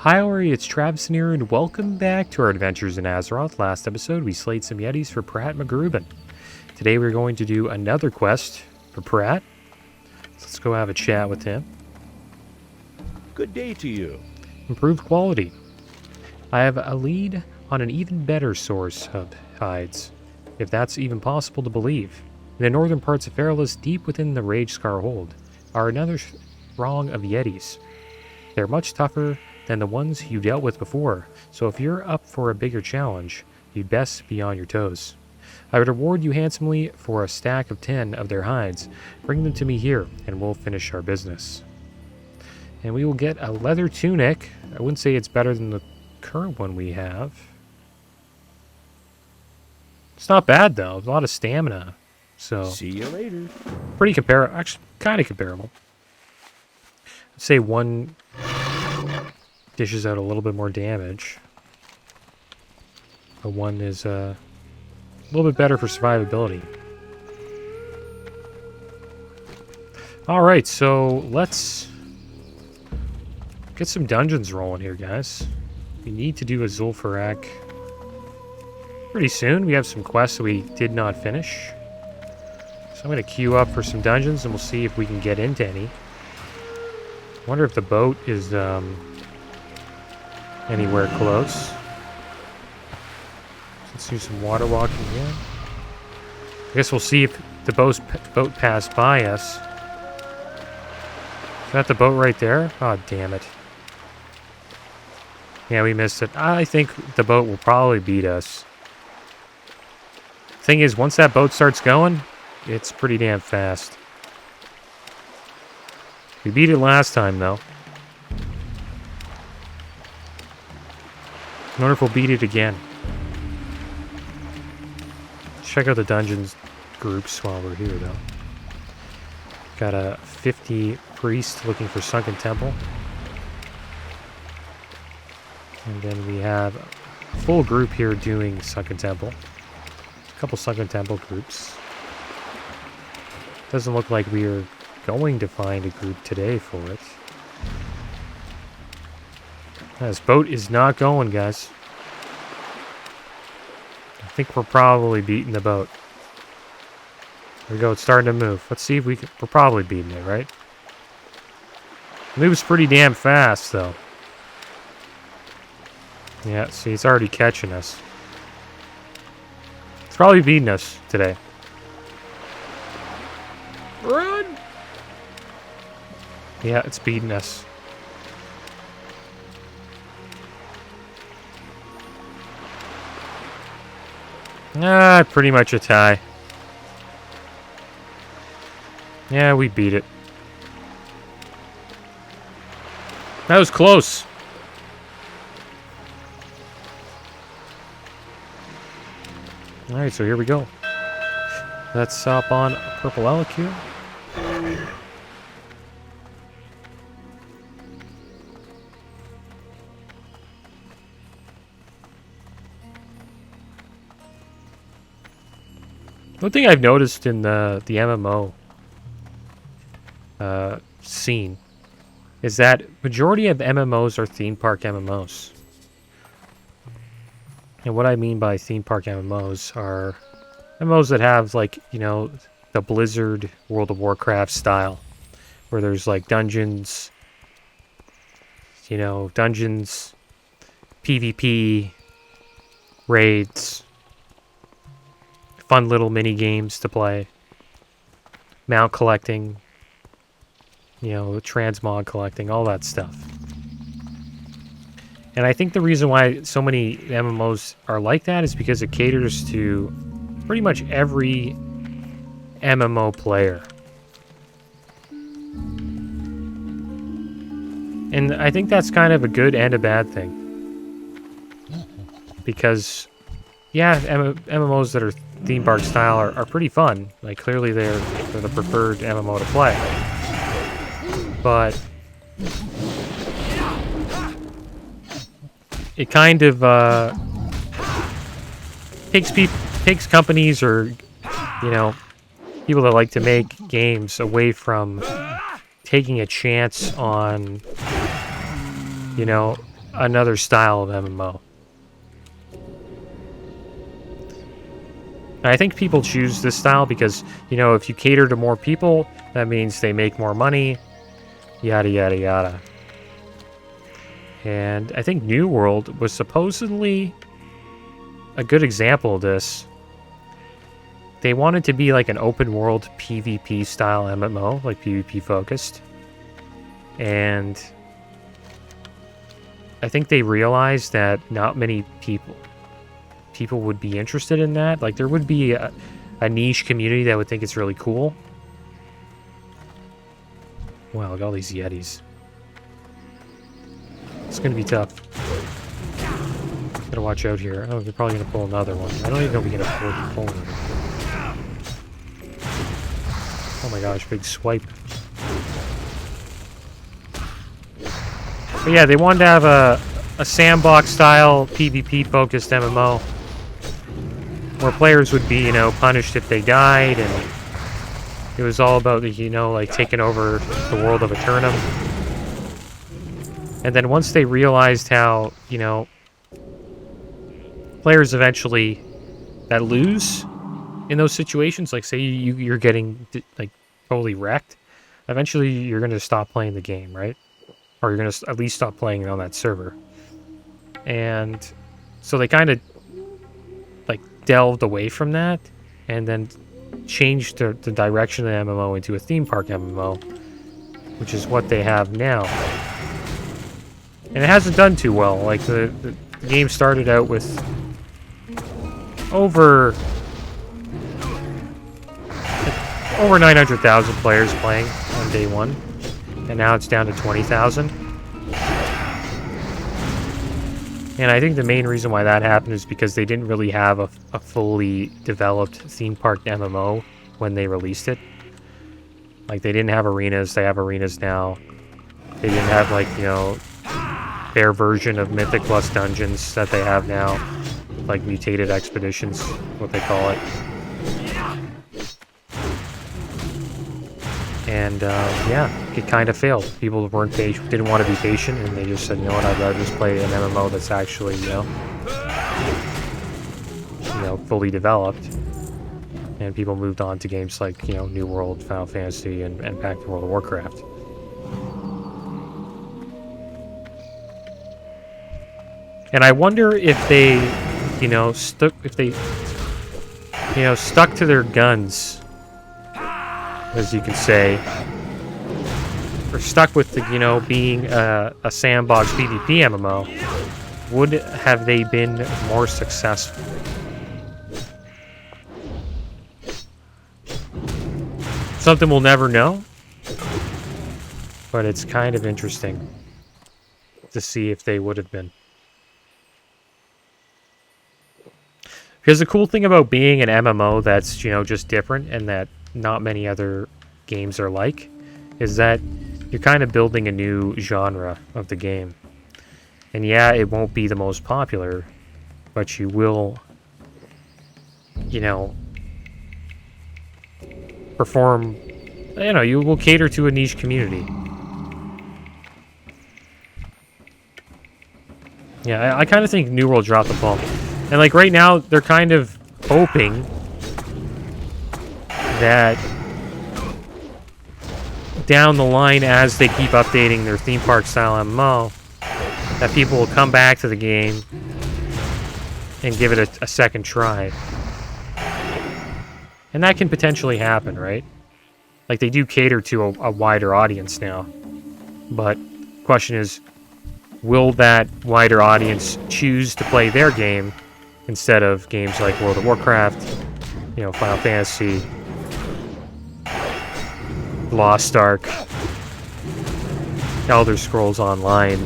Hi Ori, it's Travis here, and welcome back to our adventures in Azeroth. Last episode, we slayed some Yetis for Pratt McGruben. Today we're going to do another quest for Pratt. So let's go have a chat with him. Good day to you. Improved quality. I have a lead on an even better source of hides, if that's even possible to believe. In the northern parts of Fairless, deep within the Rage Scar Hold, are another throng of Yetis. They're much tougher than the ones you dealt with before, so if you're up for a bigger challenge, you'd best be on your toes. I would reward you handsomely for a stack of 10 of their hides. Bring them to me here, and we'll finish our business. And we will get a leather tunic. I wouldn't say it's better than the current one we have. It's not bad, though. A lot of stamina. So, see you later. Pretty comparable. Actually, kind of comparable. I'd say one dishes out a little bit more damage. But one is a little bit better for survivability. Alright, so let's get some dungeons rolling here, guys. We need to do a Zul'Farrak pretty soon. We have some quests that we did not finish. So I'm going to queue up for some dungeons and we'll see if we can get into any. I wonder if the boat is anywhere close. Let's do some water walking here. I guess we'll see if the boat passed by us. Is that the boat right there? Oh, damn it. Yeah, we missed it. I think the boat will probably beat us. Thing is, once that boat starts going, it's pretty damn fast. We beat it last time, though. I wonder if we'll beat it again. Check out the dungeons groups while we're here, though. Got a 50 priest looking for Sunken Temple. And then we have a full group here doing Sunken Temple. A couple Sunken Temple groups. Doesn't look like we are going to find a group today for it. This boat is not going, guys. I think we're probably beating the boat. There we go, it's starting to move. Let's see if we can... We're probably beating it, right? It moves pretty damn fast, though. Yeah, see, it's already catching us. It's probably beating us today. Run! Yeah, it's beating us. Pretty much a tie. Yeah, we beat it. That was close. Alright, so here we go. Let's hop on Purple Elk here. One thing I've noticed in the MMO scene is that majority of MMOs are theme park MMOs. And what I mean by theme park MMOs are MMOs that have, like, you know, the Blizzard World of Warcraft style, where there's like dungeons, you know, dungeons, PvP, raids, fun little mini games to play, mount collecting, you know, transmog collecting, all that stuff. And I think the reason why so many MMOs are like that is because it caters to pretty much every MMO player. And I think that's kind of a good and a bad thing. Because, yeah, MMOs that are theme park style are pretty fun. Like, clearly they're the preferred MMO to play. But it kind of takes companies, or, you know, people that like to make games away from taking a chance on, you know, another style of MMO. And I think people choose this style because, you know, if you cater to more people, that means they make more money, yada, yada, yada. And I think New World was supposedly a good example of this. They wanted to be like an open world PvP style MMO, like PvP focused. And I think they realized that not many people would be interested in that. Like, there would be a niche community that would think it's really cool. Wow, look at all these Yetis. It's gonna be tough. Gotta watch out here. Oh, they're probably gonna pull another one. I don't even know if we can afford to pull one. Oh my gosh, big swipe. But yeah, they wanted to have a sandbox style PvP focused MMO where players would be, you know, punished if they died, and it was all about, you know, like taking over the world of Eternum. And then once they realized how, you know, players eventually that lose in those situations, like say you're getting like totally wrecked, eventually you're going to stop playing the game, right? Or you're going to at least stop playing on that server. And so they kind of like delved away from that and then changed the direction of the MMO into a theme park MMO, which is what they have now. And it hasn't done too well. Like the game started out with over 900,000 players playing on day one, and now it's down to 20,000. And I think the main reason why that happened is because they didn't really have a fully developed theme park MMO when they released it. Like, they didn't have arenas. They have arenas now. They didn't have, like, you know, their version of Mythic Plus Dungeons that they have now. Like, mutated expeditions, what they call it. And, yeah, it kind of failed. People weren't patient, didn't want to be patient, and they just said, you know what, I'd rather just play an MMO that's actually, you know, fully developed. And people moved on to games like, you know, New World, Final Fantasy, and back to World of Warcraft. And I wonder if they, you know, stuck to their guns, as you can say, or stuck with the, you know, being a sandbox PvP MMO, would have they been more successful? Something we'll never know, but it's kind of interesting to see if they would have been. Because the cool thing about being an MMO that's, you know, just different and that not many other games are like, is that you're kind of building a new genre of the game. And yeah, it won't be the most popular, but you will, you know, perform, you know, you will cater to a niche community. Yeah, I kind of think New World dropped the ball. And, like, right now, they're kind of hoping that down the line, as they keep updating their theme park style MMO, that people will come back to the game and give it a second try. And that can potentially happen, right? Like, they do cater to a wider audience now. But the question is, will that wider audience choose to play their game instead of games like World of Warcraft, you know, Final Fantasy, Lost Ark, Elder Scrolls Online,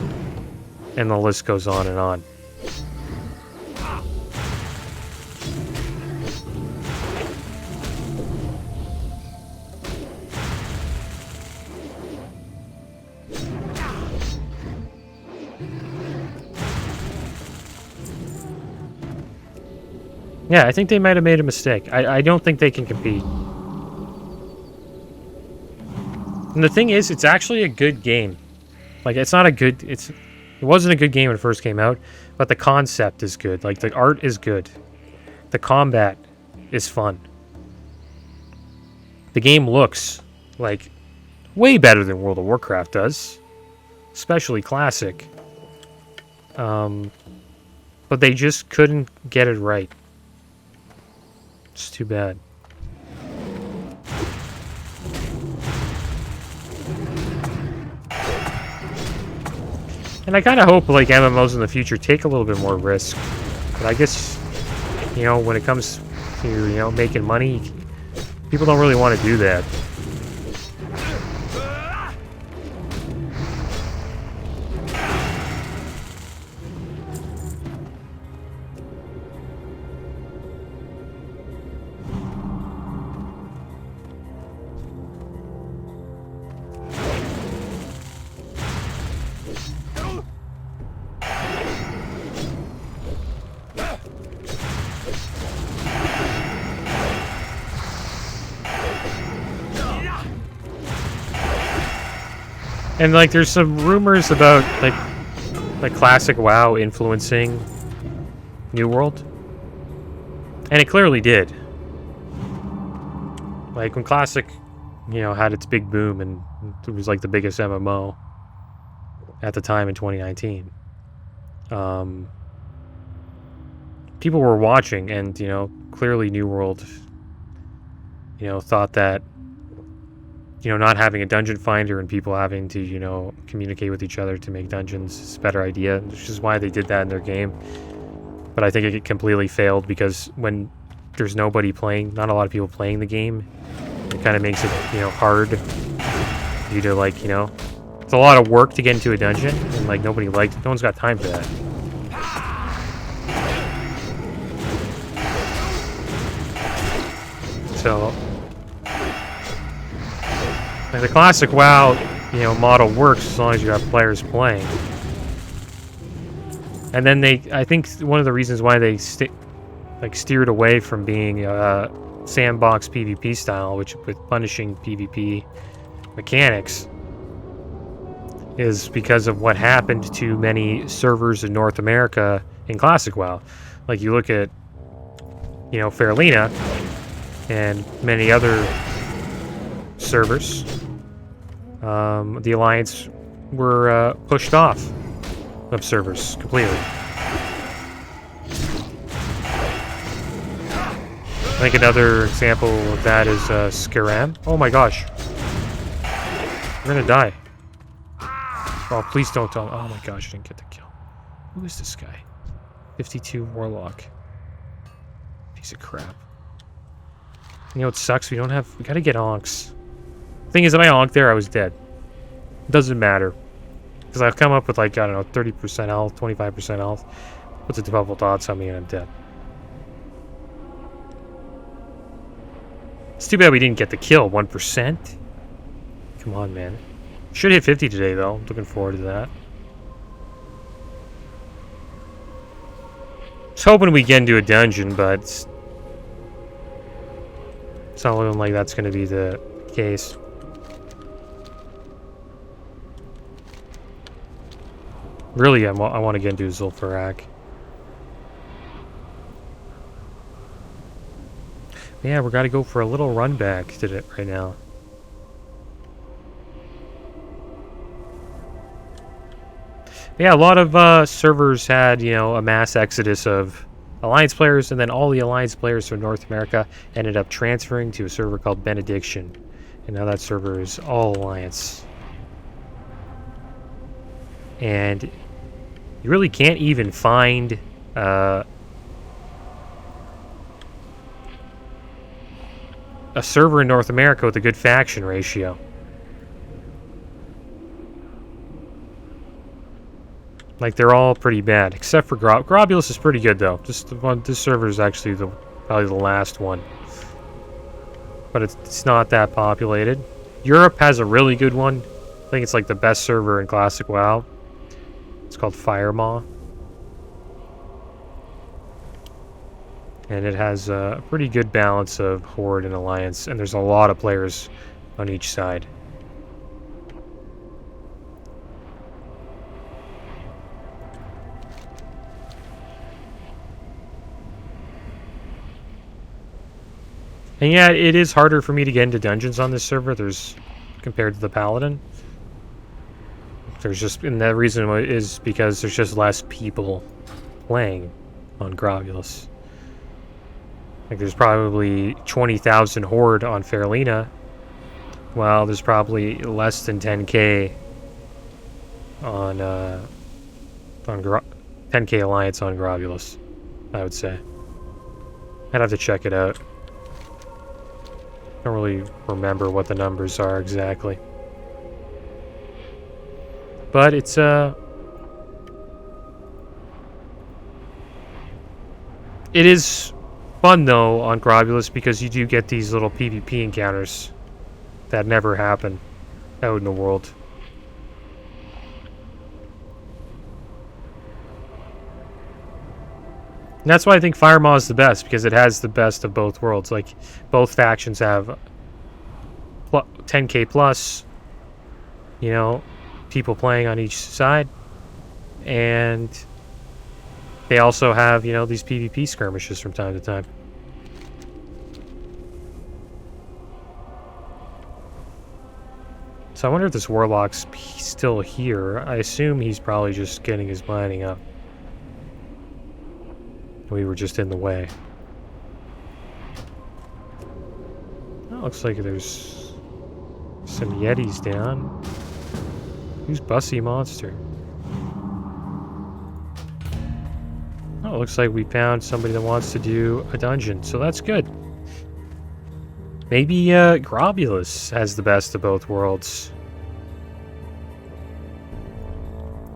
and the list goes on and on. Yeah, I think they might have made a mistake. I don't think they can compete. And the thing is, it's actually a good game. Like, it's not a good... It's It wasn't a good game when it first came out, but the concept is good. Like, the art is good. The combat is fun. The game looks like way better than World of Warcraft does, especially Classic. But they just couldn't get it right. It's too bad. And I kind of hope, like, MMOs in the future take a little bit more risk. But I guess, you know, when it comes to, you know, making money, people don't really want to do that. And, like, there's some rumors about, like Classic WoW influencing New World. And it clearly did. Like, when Classic, you know, had its big boom and it was, like, the biggest MMO at the time in 2019. People were watching and, you know, clearly New World, you know, thought that, you know, not having a dungeon finder and people having to, you know, communicate with each other to make dungeons is a better idea, which is why they did that in their game. But I think it completely failed because when there's nobody playing, not a lot of people playing the game, it kind of makes it, you know, hard for you to, like, you know, it's a lot of work to get into a dungeon and, like, nobody likes it. No one's got time for that. So, like, the Classic WoW, you know, model works as long as you have players playing. And then I think one of the reasons why they steered away from being sandbox PvP style, which with punishing PvP mechanics, is because of what happened to many servers in North America in Classic WoW. Like, you look at, you know, Faralina and many other servers. The Alliance were pushed off of servers completely. I think another example of that is Scaram. Oh my gosh. We're gonna die. Oh, please don't tell me. Oh my gosh, I didn't get the kill. Who is this guy? 52 Warlock. Piece of crap. You know, it sucks. We gotta get onks. Thing is, if I onked there, I was dead. It doesn't matter. Because I've come up with, like, I don't know, 30% health, 25% health. Puts a double dots on me and I'm dead. It's too bad we didn't get the kill. 1%? Come on, man. Should hit 50 today, though. Looking forward to that. I was hoping we get into a dungeon, but it's not looking like that's going to be the case. Really, I want to get into Zul'Farrak. Yeah, we're got to go for a little run back to it right now. Yeah, a lot of servers had, you know, a mass exodus of Alliance players, and then all the Alliance players from North America ended up transferring to a server called Benediction. And now that server is all Alliance. And you really can't even find a server in North America with a good faction ratio. Like, they're all pretty bad, except for Grobulus is pretty good, though. Just this server is actually probably the last one. But it's not that populated. Europe has a really good one. I think it's like the best server in Classic WoW. It's called Firemaw. And it has a pretty good balance of Horde and Alliance, and there's a lot of players on each side. And yeah, it is harder for me to get into dungeons on this server. Compared to the Paladin. And the reason is because there's just less people playing on Grovulus. Like, there's probably 20,000 Horde on Fairlina. Well, there's probably less than 10k on 10k Alliance on Grovulus, I would say. I'd have to check it out. Don't really remember what the numbers are exactly. But it's it is fun though on Grovulus because you do get these little PvP encounters that never happen out in the world. And that's why I think Fire Maw is the best, because it has the best of both worlds. Like, both factions have 10k plus, you know, people playing on each side. And they also have, you know, these PvP skirmishes from time to time. So I wonder if this Warlock's still here. I assume he's probably just getting his mining up. We were just in the way. Oh, looks like there's some Yetis down. Who's Bussy Monster? Oh, it looks like we found somebody that wants to do a dungeon, so that's good. Maybe Grovulus has the best of both worlds.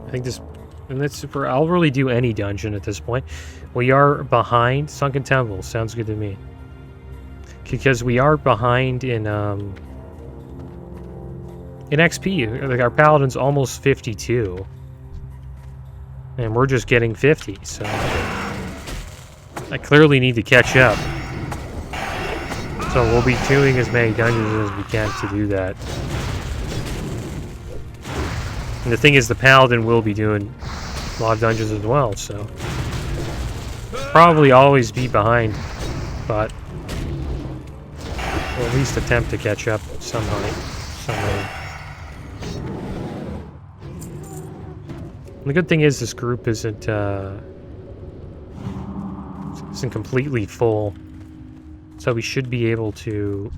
I think this... And that's for... I'll really do any dungeon at this point. We are behind Sunken Temple. Sounds good to me. Because we are behind in XP. Like, our Paladin's almost 52. And we're just getting 50, so... I clearly need to catch up. So we'll be doing as many dungeons as we can to do that. And the thing is, the Paladin will be doing a lot of dungeons as well, so... Probably always be behind, but... We'll at least attempt to catch up somehow. And the good thing is, this group isn't completely full. So we should be able to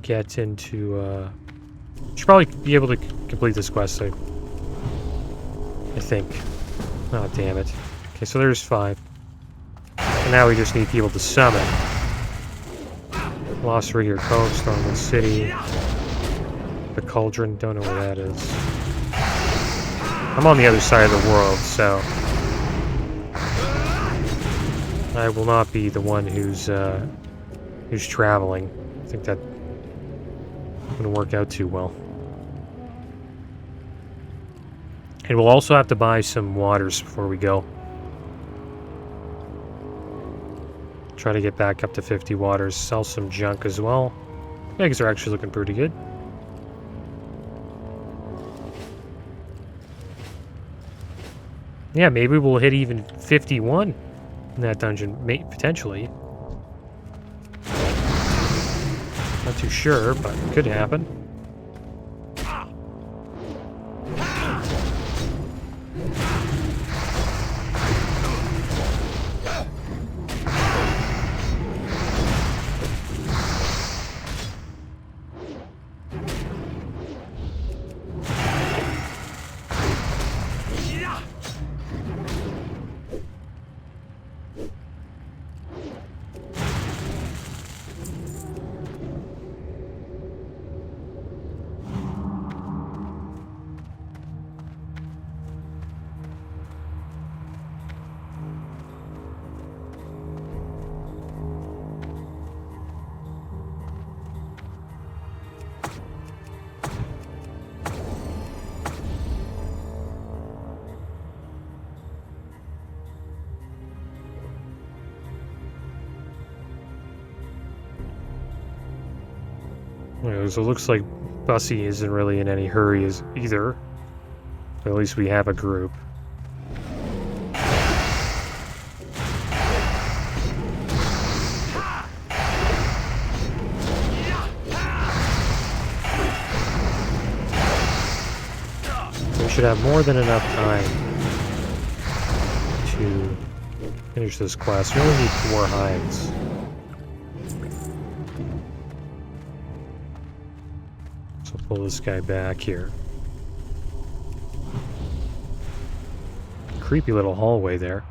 get into, should probably be able to complete this quest, I think. Oh, damn it. Okay, so there's 5. And now we just need people to summon. Lost Rigger Cove, Stormwind City. The Cauldron, don't know where that is. I'm on the other side of the world, so... I will not be the one who's traveling. I think that wouldn't work out too well. And we'll also have to buy some waters before we go. Try to get back up to 50 waters. Sell some junk as well. Eggs are actually looking pretty good. Yeah, maybe we'll hit even 51 in that dungeon, potentially. Not too sure, but it could happen. So it looks like Bussy isn't really in any hurry either. But at least we have a group. So we should have more than enough time to finish this quest. We only need 4 hides. So pull this guy back here. Creepy little hallway there.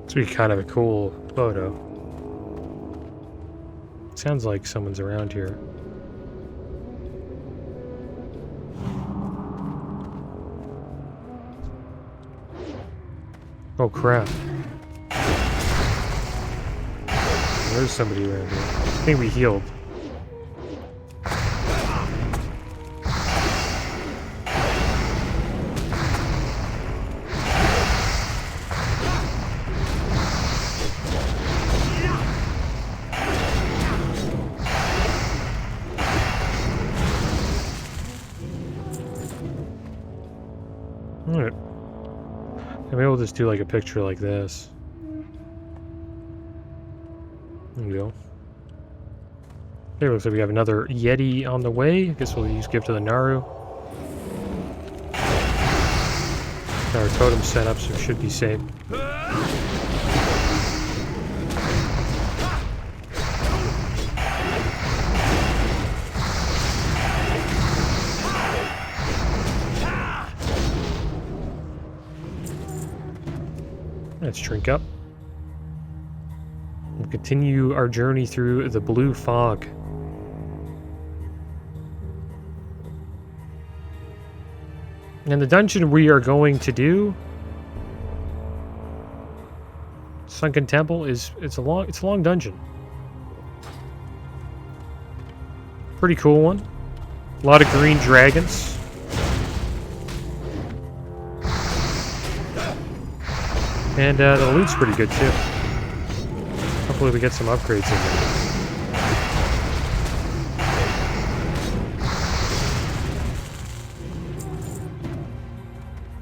This would be kind of a cool photo. Sounds like someone's around here. Oh crap. There's somebody around here. I think we healed. Alright. Maybe we'll just do like a picture like this. There we go. There, looks like we have another Yeti on the way. I guess we'll use give to the Naru. Our totem set up, so it should be safe. Let's drink up. We'll continue our journey through the blue fog. And the dungeon we are going to do, Sunken Temple, it's a long dungeon. Pretty cool one. A lot of green dragons. And the loot's pretty good too. Hopefully we get some upgrades in there.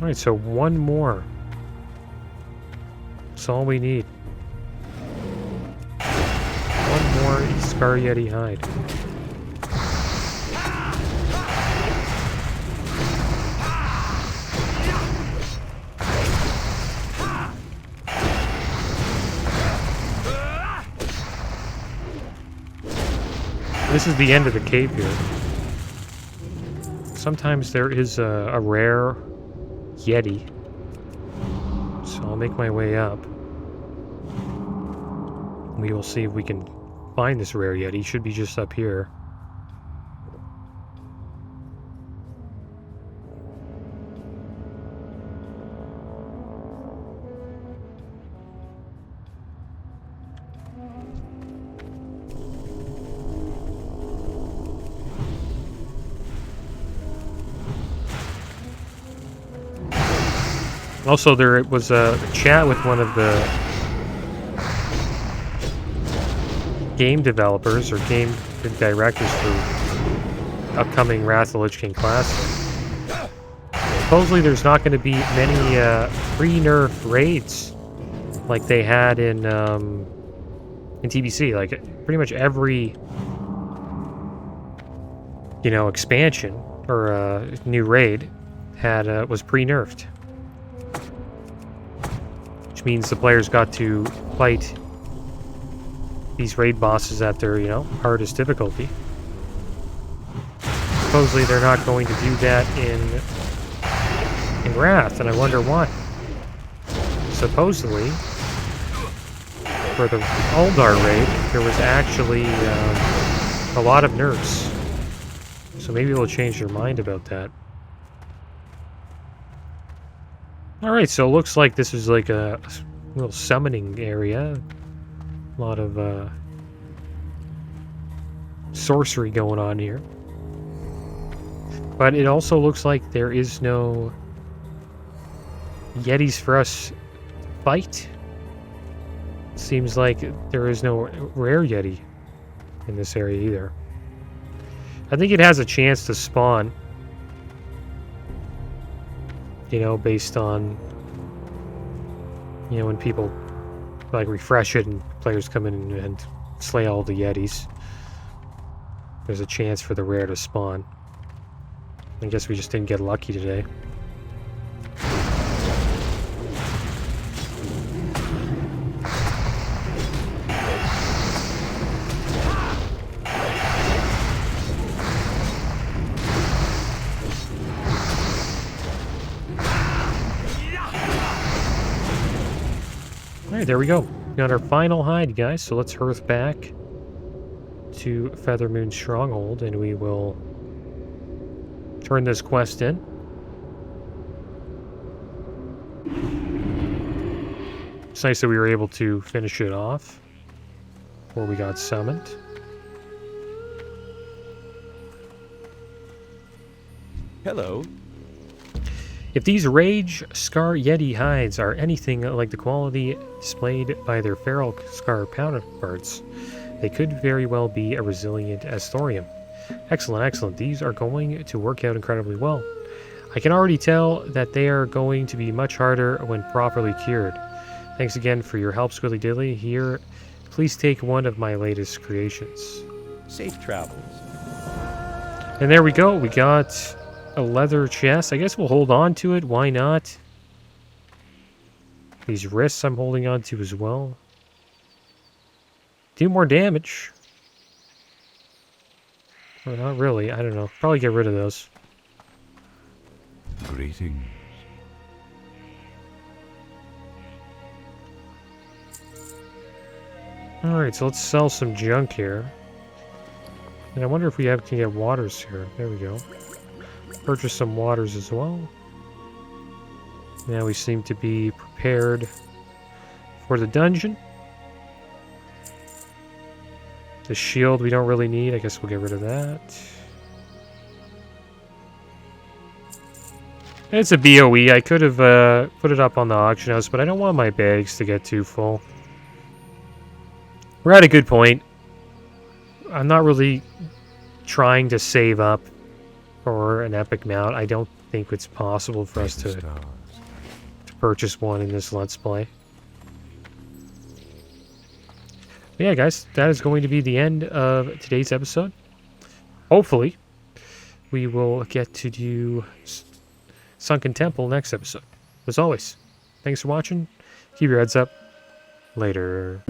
Alright, so one more. That's all we need. One more Scar Yeti hide. This is the end of the cave here. Sometimes there is a rare Yeti. So I'll make my way up. We will see if we can find this rare Yeti. It should be just up here. Also, there was a chat with one of the game developers or game directors for upcoming Wrath of the Lich King class. Supposedly, there's not going to be many pre-nerf raids like they had in TBC. Like pretty much every expansion or new raid had was pre-nerfed. Which means the players got to fight these raid bosses at their, hardest difficulty. Supposedly they're not going to do that in Wrath, and I wonder why. Supposedly, for the Aldar raid, there was actually a lot of nerfs. So maybe they'll change their mind about that. Alright, so it looks like this is like a little summoning area. A lot of sorcery going on here. But it also looks like there is no Yetis for us to fight. Seems like there is no rare Yeti in this area either. I think it has a chance to spawn. You know, based on, you know, when people like refresh it and players come in and slay all the Yetis. There's a chance for the rare to spawn. I guess we just didn't get lucky today. Alright, there we go. Got our final hide, guys, so let's hearth back to Feathermoon Stronghold, and we will turn this quest in. It's nice that we were able to finish it off before we got summoned. Hello. If these Rage Scar Yeti hides are anything like the quality displayed by their Feral Scar counterparts, they could very well be a resilient Astorium. Excellent, excellent. These are going to work out incredibly well. I can already tell that they are going to be much harder when properly cured. Thanks again for your help, Squilly Dilly. Here, please take one of my latest creations. Safe travels. And there we go. We got a leather chest. I guess we'll hold on to it. Why not? These wrists I'm holding on to as well. Do more damage. Or not really. I don't know. Probably get rid of those. Greetings. Alright, so let's sell some junk here. And I wonder if we can get waters here. There we go. Purchase some waters as well. Now we seem to be prepared for the dungeon. The shield we don't really need. I guess we'll get rid of that. It's a BOE. I could have put it up on the auction house, but I don't want my bags to get too full. We're at a good point. I'm not really trying to save up for an epic mount. I don't think it's possible for us to purchase one in this Let's Play. But yeah, guys, that is going to be the end of today's episode. Hopefully, we will get to do Sunken Temple next episode. As always, thanks for watching. Keep your heads up. Later.